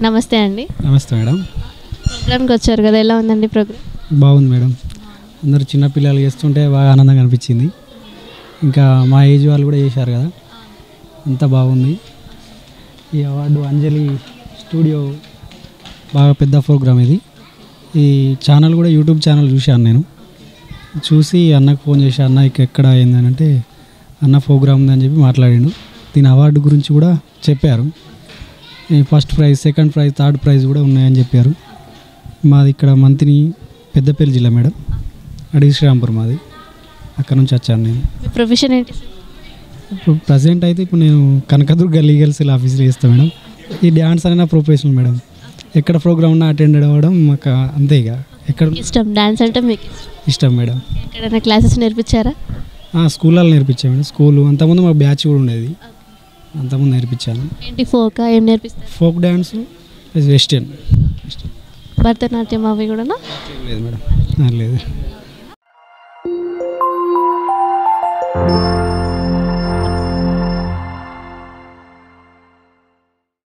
నమస్తే అండి. నమస్తే మేడం. ప్రోగ్రామ్కి వచ్చారు కదా, ఎలా ఉందండి ప్రోగ్రామ్? బాగుంది మేడం. అందరు చిన్నపిల్లలు చేస్తుంటే బాగా ఆనందంగా అనిపించింది. ఇంకా మా ఏజ్ వాళ్ళు కూడా చేశారు కదా, అంతా బాగుంది. ఈ అవార్డు అంజలి స్టూడియో బాగా పెద్ద ప్రోగ్రామ్ ఇది. ఈ ఛానల్ కూడా యూట్యూబ్ ఛానల్ చూశాను నేను. చూసి అన్నకు ఫోన్ చేసి అన్న ఎక్కడ అయిందని అంటే అన్న ప్రోగ్రామ్ ఉందని చెప్పి మాట్లాడిండు. దీని అవార్డు గురించి కూడా చెప్పారు. First prize, second prize, third prize కూడా ఉన్నాయని చెప్పారు. మాది ఇక్కడ మంతిని పెద్దపల్లి జిల్లా మేడం, అడిగి శ్రీరాంపూర్ మాది. అక్కడ నుంచి వచ్చాను నేను. మీ ప్రొఫెషన్ ఏంటి? ఇప్పుడు ప్రజెంట్ అయితే ఇప్పుడు నేను కనకదుర్గ లీగల్ సెల్ ఆఫీస్లో చేస్తాను మేడం. ఈ డ్యాన్స్ అనేది నా ప్రొఫెషన్ మేడం. ఎక్కడ ప్రోగ్రామ్ ఉన్నా అటెండ్ అవ్వడం మాకు అంతే. ఇక ఎక్కడ ఇష్టం డాన్స్ అంటే మీకు ఇష్టం మేడం. ఎక్కడైనా క్లాసెస్ నేర్పించారా? స్కూళ్ళలో నేర్పించాను మేడం. స్కూలు అంతకుముందు మాకు బ్యాచ్ కూడా ఉండేది, అంతకుముందు నేర్పించాను. ఏంటి ఫోక్ ఏం నేర్పిస్తారు? Folk dance plus western. Bharatanatyam అవి కూడా లేదు మేడం, లేదు.